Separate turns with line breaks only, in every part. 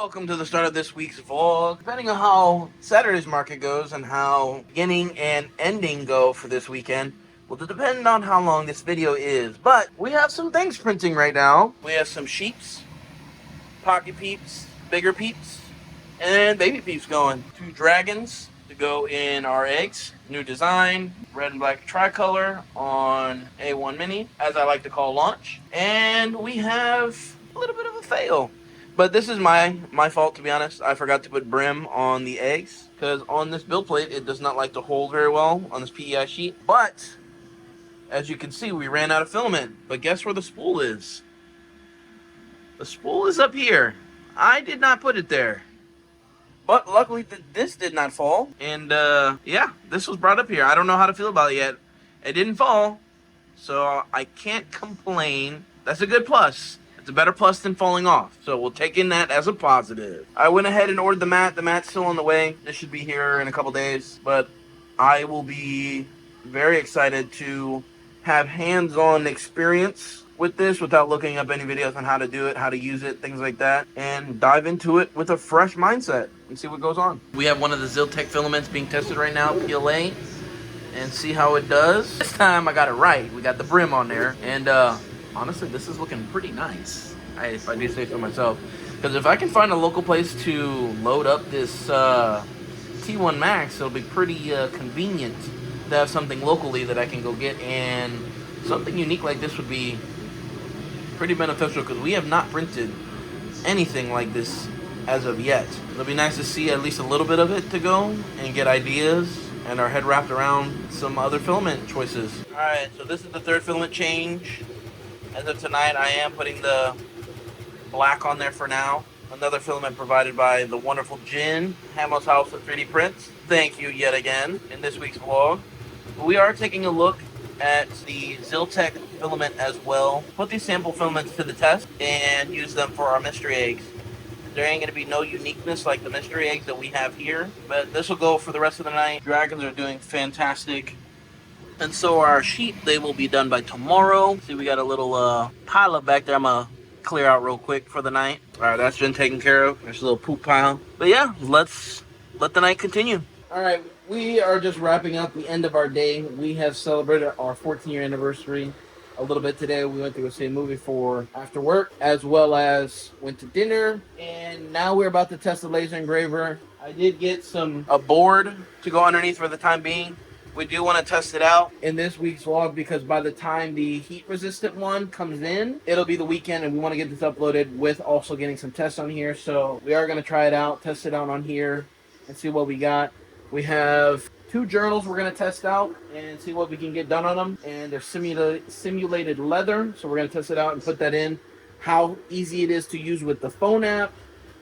Welcome to the start of this week's vlog. Depending on how Saturday's market goes and how beginning and ending go for this weekend will depend on how long this video is. But we have some things printing right now. We have some sheeps, pocket peeps, bigger peeps, and baby peeps going. 2 dragons to go in our eggs. New design, red and black tricolor on A1 Mini, as I like to call launch. And we have a little bit of a fail. But this is my fault, to be honest. I forgot to put brim on the eggs, because on this build plate, it does not like to hold very well on this PEI sheet. But, as you can see, we ran out of filament. But guess where the spool is? The spool is up here. I did not put it there. But luckily, this did not fall. And, yeah, this was brought up here. I don't know how to feel about it yet. It didn't fall, so I can't complain. That's a good plus. It's a better plus than falling off, so we'll take in that as a positive. I went ahead and ordered the mat. The mat's still on the way. This should be here in a couple days, but I will be very excited to have hands-on experience with this without looking up any videos on how to do it, how to use it, things like that, and dive into it with a fresh mindset and see what goes on. We have one of the Ziltech filaments being tested right now, PLA, and see how it does. This time I got it right. We got the brim on there, and honestly, this is looking pretty nice, if I do say so myself. Because if I can find a local place to load up this T1 Max, it'll be pretty convenient to have something locally that I can go get. And something unique like this would be pretty beneficial, because we have not printed anything like this as of yet. It'll be nice to see at least a little bit of it to go and get ideas and our head wrapped around some other filament choices. Alright, so this is the third filament change. As of tonight, I am putting the black on there for now. Another filament provided by the wonderful Jin, Hamel's House of 3D Prints. Thank you yet again in this week's vlog. We are taking a look at the Ziltech filament as well. Put these sample filaments to the test and use them for our mystery eggs. There ain't going to be no uniqueness like the mystery eggs that we have here, but this will go for the rest of the night. Dragons are doing fantastic. And so our sheet, they will be done by tomorrow. See, we got a little pile up back there. I'm going to clear out real quick for the night. All right, that's been taken care of. There's a little poop pile. But yeah, let's let the night continue. All right, we are just wrapping up the end of our day. We have celebrated our 14-year anniversary a little bit today. We went to go see a movie for after work, as well as went to dinner. And now we're about to test the laser engraver. I did get a board to go underneath for the time being. We do want to test it out in this week's vlog, because by the time the heat-resistant one comes in, it'll be the weekend, and we want to get this uploaded with also getting some tests on here. So we are going to try it out, test it out on here, and see what we got. We have 2 journals we're going to test out and see what we can get done on them. And they're simulated leather, so we're going to test it out and put that in. How easy it is to use with the phone app.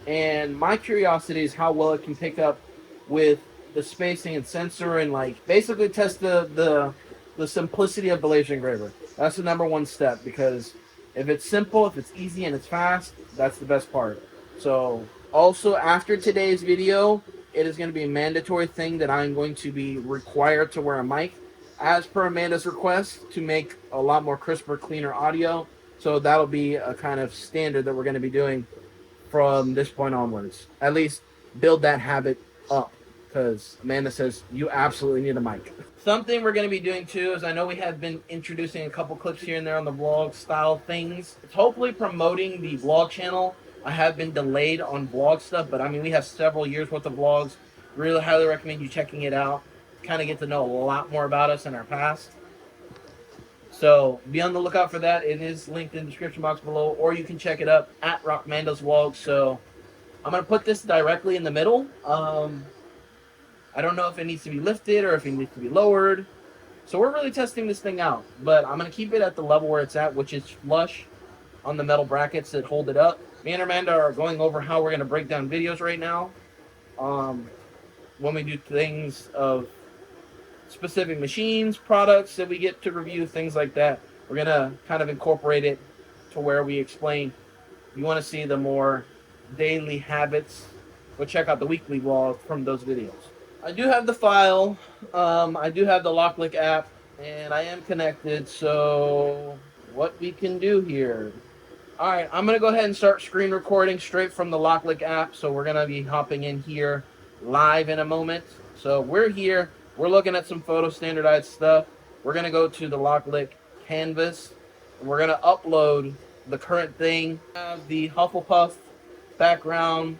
And my curiosity is how well it can pick up with the spacing and sensor, and like basically test the simplicity of the laser engraver. That's the #1 step, because if it's simple, if it's easy and it's fast, that's the best part. So also after today's video, it is going to be a mandatory thing that I'm going to be required to wear a mic, as per Amanda's request, to make a lot more crisper, cleaner audio. So that'll be a kind of standard that we're going to be doing from this point onwards. At least build that habit up, because Amanda says you absolutely need a mic. Something we're going to be doing too is, I know we have been introducing a couple clips here and there on the vlog style things. It's hopefully promoting the vlog channel. I have been delayed on vlog stuff, but I mean, we have several years worth of vlogs. Really highly recommend you checking it out. Kind of get to know a lot more about us in our past. So be on the lookout for that. It is linked in the description box below, or you can check it up at Rockmando's Vlogs. So I'm going to put this directly in the middle. I don't know if it needs to be lifted or if it needs to be lowered. So we're really testing this thing out. But I'm going to keep it at the level where it's at, which is flush on the metal brackets that hold it up. Me and Amanda are going over how we're going to break down videos right now. When we do things of specific machines, products that we get to review, things like that. We're going to kind of incorporate it to where we explain. If you want to see the more daily habits, go check out the weekly vlog from those videos. I do have the file, I do have the LokLik app, and I am connected, so what we can do here All right, I'm gonna go ahead and start screen recording straight from the LokLik app. So we're gonna be hopping in here live in a moment. So we're here, we're looking at some photo standardized stuff. We're gonna go to the LokLik canvas, and we're gonna upload the current thing. Have the Hufflepuff background.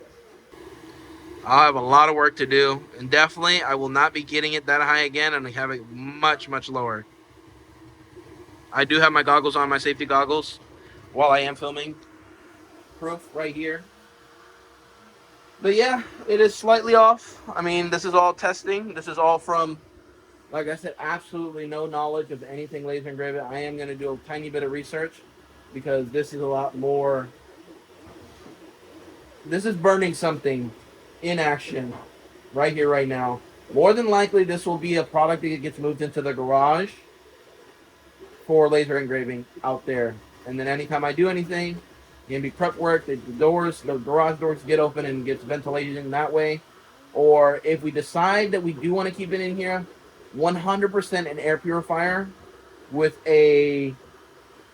I'll have a lot of work to do, and definitely I will not be getting it that high again and have it much, much lower. I do have my goggles on, my safety goggles, while I am filming. Proof right here. But yeah, it is slightly off. I mean, this is all testing. This is all from, like I said, absolutely no knowledge of anything laser engraving. I am going to do a tiny bit of research because this is a lot more. This is burning something in action right here, right now. More than likely, this will be a product that gets moved into the garage for laser engraving out there. And then anytime I do anything, it's gonna be prep work. The garage doors get open and gets ventilation that way. Or if we decide that we do want to keep it in here, 100% an air purifier with a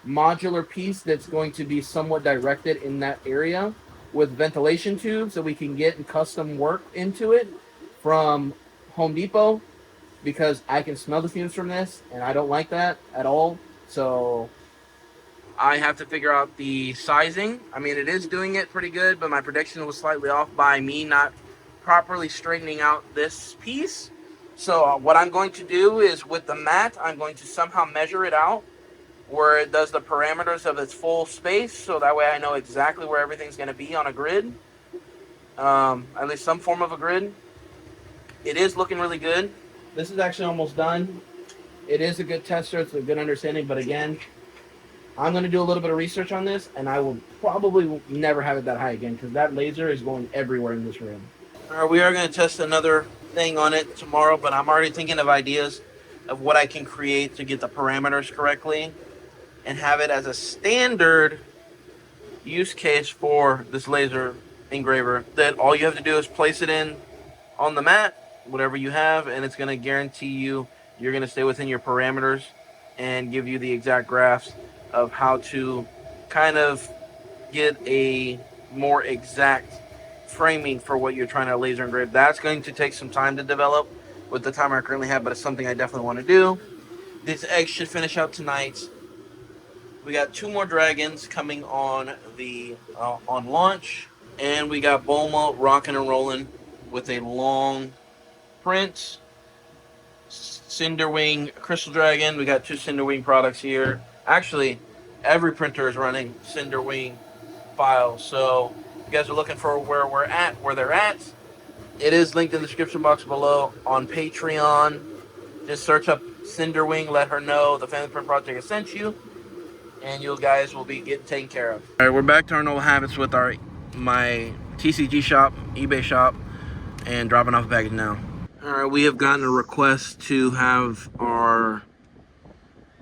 modular piece that's going to be somewhat directed in that area with ventilation tubes so we can get custom work into it from Home Depot, because I can smell the fumes from this and I don't like that at all. So I have to figure out the sizing. I mean, it is doing it pretty good, but my prediction was slightly off by me not properly straightening out this piece. So what I'm going to do is with the mat, I'm going to somehow measure it out where it does the parameters of its full space, so that way I know exactly where everything's going to be on a grid, at least some form of a grid. It is looking really good. This is actually almost done. It is a good tester. It's a good understanding, but again, I'm going to do a little bit of research on this, and I will probably never have it that high again because that laser is going everywhere in this room. All right, we are going to test another thing on it tomorrow, but I'm already thinking of ideas of what I can create to get the parameters correctly and have it as a standard use case for this laser engraver, that all you have to do is place it in on the mat, whatever you have, and it's going to guarantee you're going to stay within your parameters and give you the exact graphs of how to kind of get a more exact framing for what you're trying to laser engrave. That's going to take some time to develop with the timer I currently have, but it's something I definitely want to do. This egg should finish out tonight. We got 2 more dragons coming on the on launch, and we got Boma rocking and rolling with a long print Cinderwing Crystal Dragon. We got 2 Cinderwing products here. Actually, every printer is running Cinderwing files. So if you guys are looking for where they're at, it is linked in the description box below on Patreon. Just search up Cinderwing, let her know the Family Print Project has sent you, and you guys will be getting taken care of. All right, we're back to our normal habits with my TCG shop, eBay shop, and dropping off a package now. All right, we have gotten a request to have our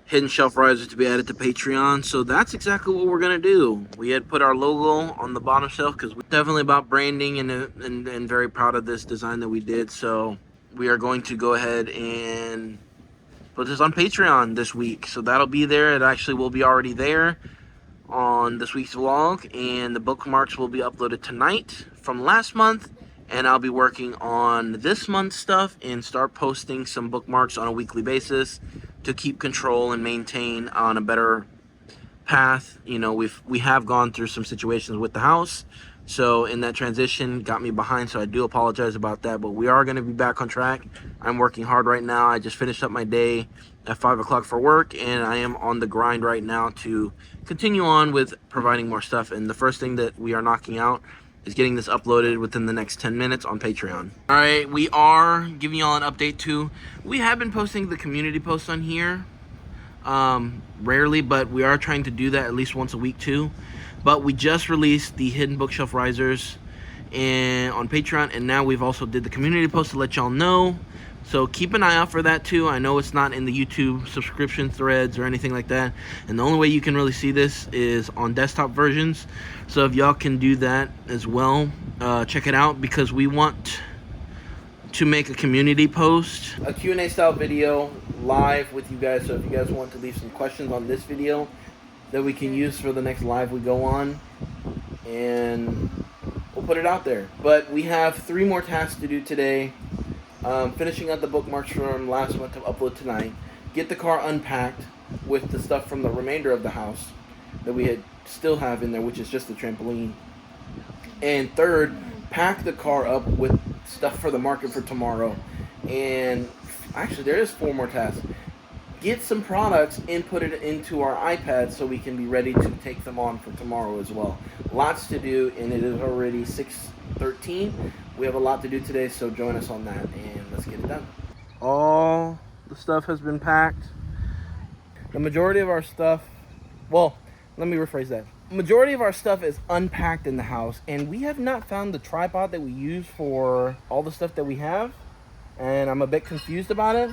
hidden shelf risers to be added to Patreon, so that's exactly what we're gonna do. We had put our logo on the bottom shelf because we're definitely about branding and very proud of this design that we did. So we are going to go ahead and put this on Patreon this week, so that'll be there. It actually will be already there on this week's vlog, and the bookmarks will be uploaded tonight from last month, and I'll be working on this month's stuff and start posting some bookmarks on a weekly basis to keep control and maintain on a better path. You know, we have gone through some situations with the house, so in that transition got me behind, so I do apologize about that, but we are going to be back on track. I'm working hard right now. I just finished up my day at 5 o'clock for work, and I am on the grind right now to continue on with providing more stuff. And the first thing that we are knocking out is getting this uploaded within the next 10 minutes on Patreon. All right, we are giving y'all an update too. We have been posting the community posts on here rarely, but we are trying to do that at least once a week too. But we just released the hidden bookshelf risers on Patreon, and now we've also did the community post to let y'all know. So keep an eye out for that too. I know it's not in the YouTube subscription threads or anything like that, and the only way you can really see this is on desktop versions. So if y'all can do that as well, check it out, because we want to make a community post, a Q&A style video live with you guys. So if you guys want to leave some questions on this video, that we can use for the next live we go on, and we'll put it out there. But we have 3 more tasks to do today. Finishing up the bookmarks from last month to upload tonight. Get the car unpacked with the stuff from the remainder of the house that we still have in there, which is just the trampoline. And third, pack the car up with stuff for the market for tomorrow. And actually, there is 4 more tasks. Get some products, input it into our iPad so we can be ready to take them on for tomorrow as well. Lots to do, and it is already 6:13. We have a lot to do today, so join us on that, and let's get it done. All the stuff has been packed. The majority of our stuff, well, let me rephrase that. Majority of our stuff is unpacked in the house, and we have not found the tripod that we use for all the stuff that we have, and I'm a bit confused about it,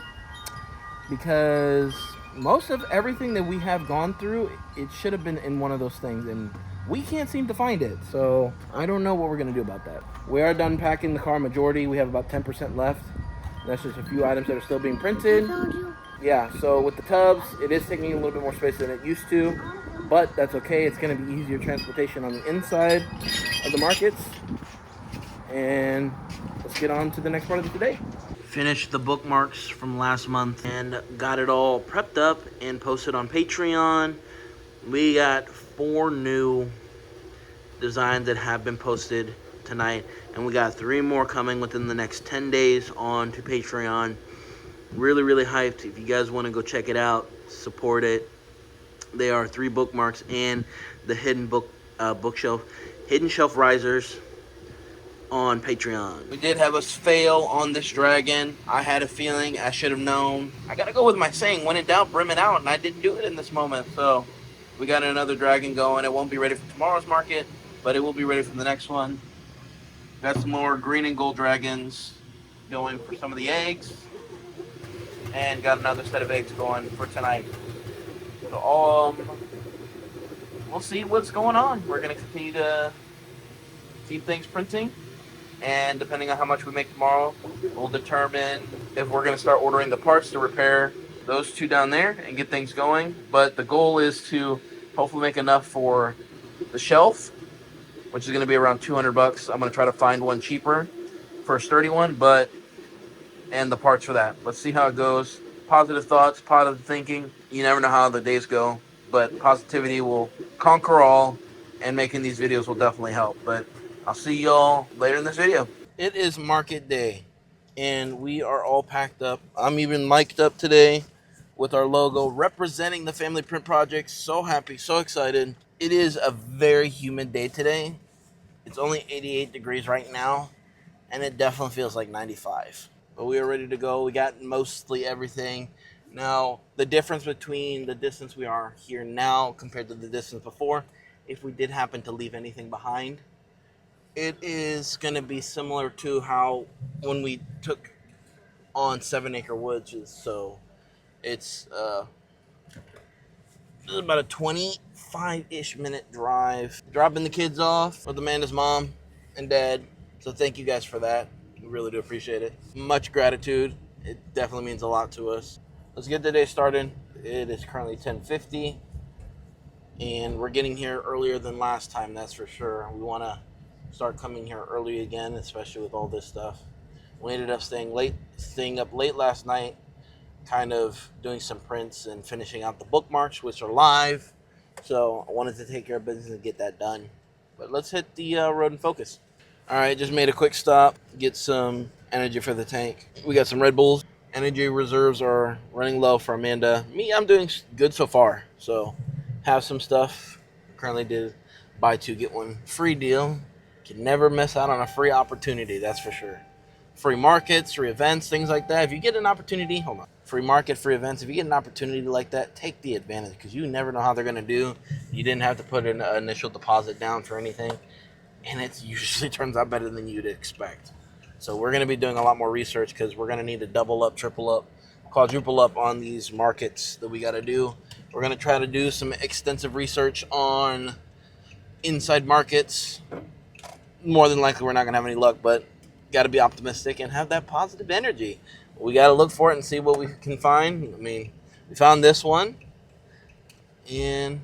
because most of everything that we have gone through, it should have been in one of those things, and we can't seem to find it. So I don't know what we're going to do about that. We are done packing the car majority. We have about 10% left. That's just a few items that are still being printed. Yeah, so with the tubs, it is taking a little bit more space than it used to, but that's okay. It's going to be easier transportation on the inside of the markets. And let's get on to the next part of the day. Finished the bookmarks from last month and got it all prepped up and posted on Patreon. We got 4 new designs that have been posted tonight, and we got 3 more coming within the next 10 days on to Patreon. Really hyped. If you guys want to go check it out, support it. They are 3 bookmarks and the hidden shelf risers on Patreon. We did have us fail on this dragon. I had a feeling, I should have known. I gotta go with my saying, when in doubt, brim it out, and I didn't do it in this moment. So we got another dragon going. It won't be ready for tomorrow's market, but it will be ready for the next one. Got some more green and gold dragons going for some of the eggs, and got another set of eggs going for tonight. So we'll see what's going on. We're gonna continue to keep things printing, and depending on how much we make tomorrow, we'll determine if we're going to start ordering the parts to repair those 2 down there and get things going. But the goal is to hopefully make enough for the shelf, which is going to be around $200. I'm going to try to find one cheaper for a sturdy one, and the parts for that. Let's see how it goes. Positive thoughts, positive thinking. You never know how the days go, but positivity will conquer all, and making these videos will definitely help. But I'll see y'all later in this video. It is market day, and we are all packed up. I'm even mic'd up today with our logo representing the Family Print Project. So happy, so excited. It is a very humid day today. It's only 88 degrees right now, and it definitely feels like 95. But we are ready to go. We got mostly everything. Now, the difference between the distance we are here now compared to the distance before, if we did happen to leave anything behind, it is going to be similar to how when we took on 7 Acre Woods. So it's about a 25-ish minute drive. Dropping the kids off with Amanda's mom and dad. So thank you guys for that. We really do appreciate it. Much gratitude. It definitely means a lot to us. Let's get the day started. It is currently 10:50. And we're getting here earlier than last time, that's for sure. We want to start coming here early again, especially with all this stuff. We ended up staying up late last night, kind of doing some prints and finishing out the bookmarks, which are live. So I wanted to take care of business and get that done. But let's hit the road and focus. All right, just made a quick stop, get some energy for the tank. We got some Red Bulls. Energy reserves are running low for Amanda. Me, I'm doing good so far. So have some stuff. Currently did buy 2 get 1 free deal. Can never miss out on a free opportunity, that's for sure. Free markets, free events, things like that. If you get an opportunity, hold on. Free market, free events. If you get an opportunity like that, take the advantage, because you never know how they're going to do. You didn't have to put an initial deposit down for anything, and it usually turns out better than you'd expect. So we're going to be doing a lot more research, because we're going to need to double up, triple up, quadruple up on these markets that we got to do. We're going to try to do some extensive research on inside markets. More than likely, we're not going to have any luck, but got to be optimistic and have that positive energy. We got to look for it and see what we can find. I mean, we found this one, and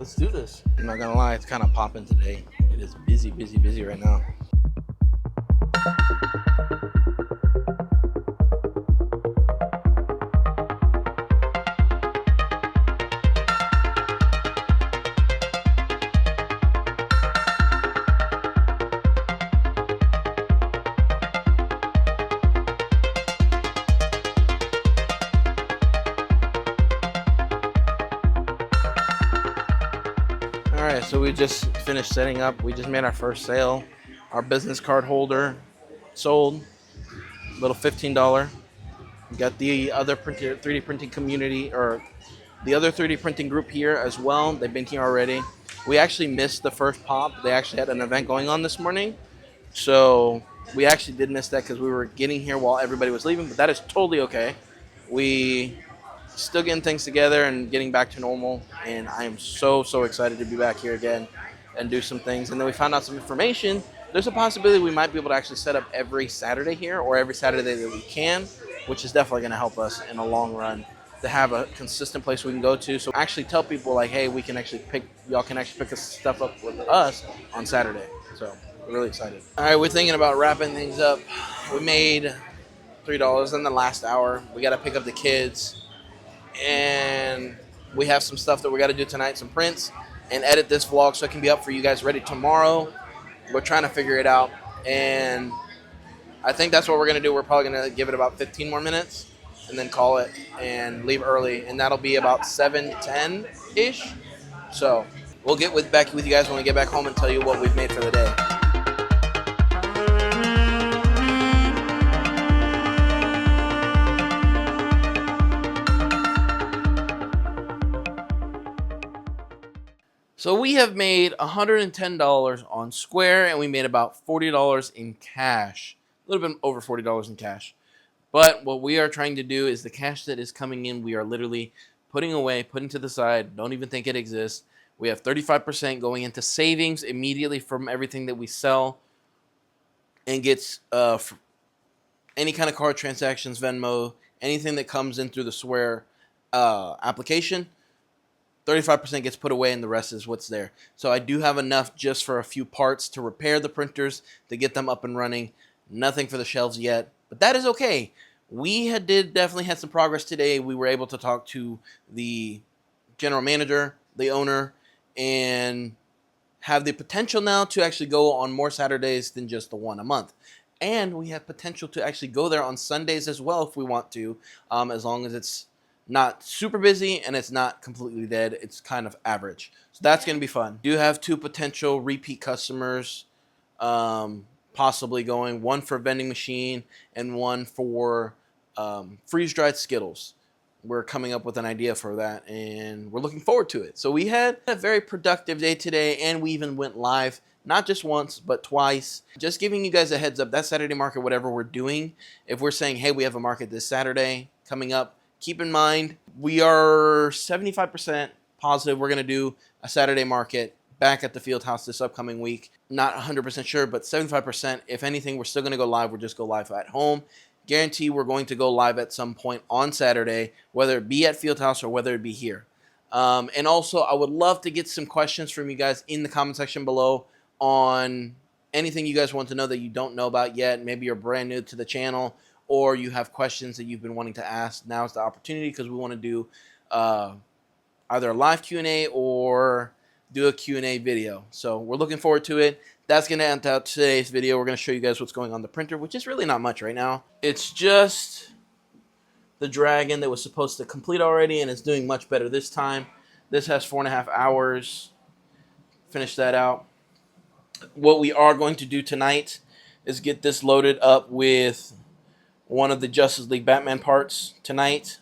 Let's do this. I'm not gonna lie, it's kind of popping today. It is busy, busy, busy right now. Alright, so we just finished setting up. We just made our first sale. Our business card holder sold. Little $15. We got the other 3D printing community, or the other 3D printing group here as well. They've been here already. We actually missed the first pop. They actually had an event going on this morning. So we actually did miss that because we were getting here while everybody was leaving, but that is totally okay. We still getting things together and getting back to normal, and I am so excited to be back here again and do some things. And then we found out some information. There's a possibility we might be able to actually set up every Saturday here, or every Saturday that we can, which is definitely going to help us in the long run to have a consistent place we can go to. So actually tell people like, hey, we can actually y'all can actually pick this stuff up with us on Saturday. So we're really excited. All right, we're thinking about wrapping things up. We made $3 in the last hour. We got to pick up the kids, and we have some stuff that we got to do tonight, some prints, and edit this vlog so it can be up for you guys ready tomorrow. We're trying to figure it out, and I think that's what we're going to do. We're probably going to give it about 15 more minutes and then call it and leave early, and that'll be about 7:10-ish. So we'll get back with you guys when we get back home and tell you what we've made for the day. So we have made $110 on Square, and we made about $40 in cash. A little bit over $40 in cash. But what we are trying to do is the cash that is coming in, we are literally putting away, putting to the side. Don't even think it exists. We have 35% going into savings immediately from everything that we sell, and gets any kind of card transactions, Venmo, anything that comes in through the Square application. 35% gets put away, and the rest is what's there. So I do have enough just for a few parts to repair the printers, to get them up and running. Nothing for the shelves yet, but that is okay. We definitely had some progress today. We were able to talk to the general manager, the owner, and have the potential now to actually go on more Saturdays than just the one a month. And we have potential to actually go there on Sundays as well if we want to, as long as it's not super busy and it's not completely dead. It's kind of average. So that's going to be fun. Do have 2 potential repeat customers possibly going. One for vending machine and one for freeze-dried Skittles. We're coming up with an idea for that, and we're looking forward to it. So we had a very productive day today, and we even went live, not just once, but twice. Just giving you guys a heads up, that Saturday market, whatever we're doing, if we're saying, hey, we have a market this Saturday coming up, keep in mind, we are 75% positive we're going to do a Saturday market back at the field house this upcoming week. Not 100% sure, but 75%. If anything, we're still going to go live. We'll just go live at home. Guarantee we're going to go live at some point on Saturday, whether it be at field house or whether it be here. And also, I would love to get some questions from you guys in the comment section below on anything you guys want to know that you don't know about yet. Maybe you're brand new to the channel, or you have questions that you've been wanting to ask. Now is the opportunity, because we want to do either a live Q&A or do a Q&A video. So we're looking forward to it. That's going to end out today's video. We're going to show you guys what's going on the printer, which is really not much right now. It's just the Dragon that was supposed to complete already, and it's doing much better this time. This has 4.5 hours. Finish that out. What we are going to do tonight is get this loaded up with one of the Justice League Batman parts tonight,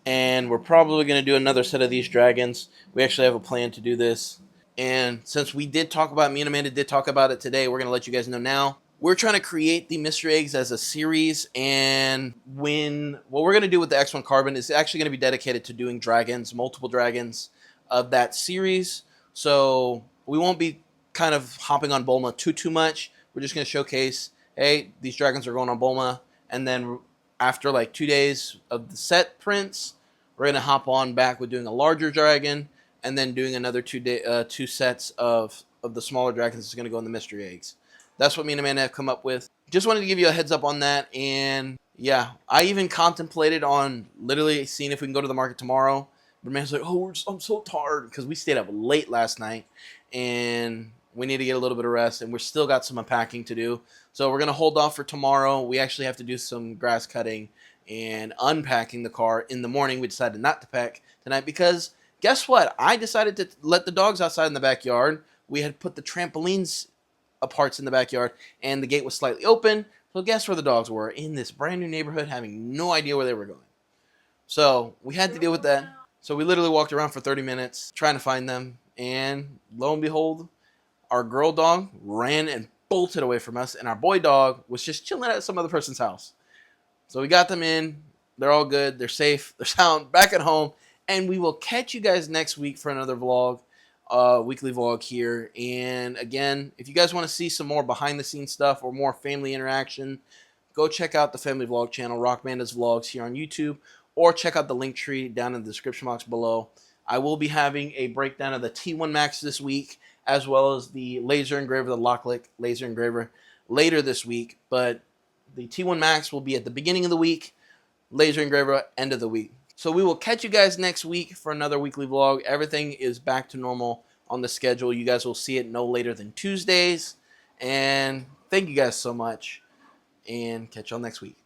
and we're probably going to do another set of these dragons. We actually have a plan to do this, and since me and Amanda did talk about it today, we're going to let you guys know now. We're trying to create the mystery eggs as a series, and what we're going to do with the X1 Carbon is actually going to be dedicated to doing dragons, multiple dragons of that series. So we won't be kind of hopping on Bulma too much. We're just going to showcase, hey, these dragons are going on Bulma. And then after like 2 days of the set prints, we're going to hop on back with doing a larger dragon. and then doing another two sets of the smaller dragons that's going to go in the mystery eggs. That's what me and Amanda have come up with. Just wanted to give you a heads up on that. And yeah, I even contemplated on literally seeing if we can go to the market tomorrow. But Amanda's like, oh, I'm so tired because we stayed up late last night and we need to get a little bit of rest, and we're still got some unpacking to do. So we're going to hold off for tomorrow. We actually have to do some grass cutting and unpacking the car in the morning. We decided not to pack tonight because guess what? I decided to let the dogs outside in the backyard. We had put the trampolines parts in the backyard, and the gate was slightly open. So guess where the dogs were? In this brand new neighborhood, having no idea where they were going. So we had to deal with that. So we literally walked around for 30 minutes trying to find them, and lo and behold, our girl dog ran and bolted away from us, and our boy dog was just chilling at some other person's house. So we got them in. They're all good. They're safe. They're sound. Back at home. And we will catch you guys next week for another vlog, weekly vlog here. And again, if you guys want to see some more behind-the-scenes stuff or more family interaction, go check out the family vlog channel, Rock Banda's Vlogs, here on YouTube, or check out the link tree down in the description box below. I will be having a breakdown of the T1 Max this week, as well as the Laser Engraver, the LokLik Laser Engraver, later this week. But the T1 Max will be at the beginning of the week, Laser Engraver end of the week. So we will catch you guys next week for another weekly vlog. Everything is back to normal on the schedule. You guys will see it no later than Tuesdays. And thank you guys so much. And catch y'all next week.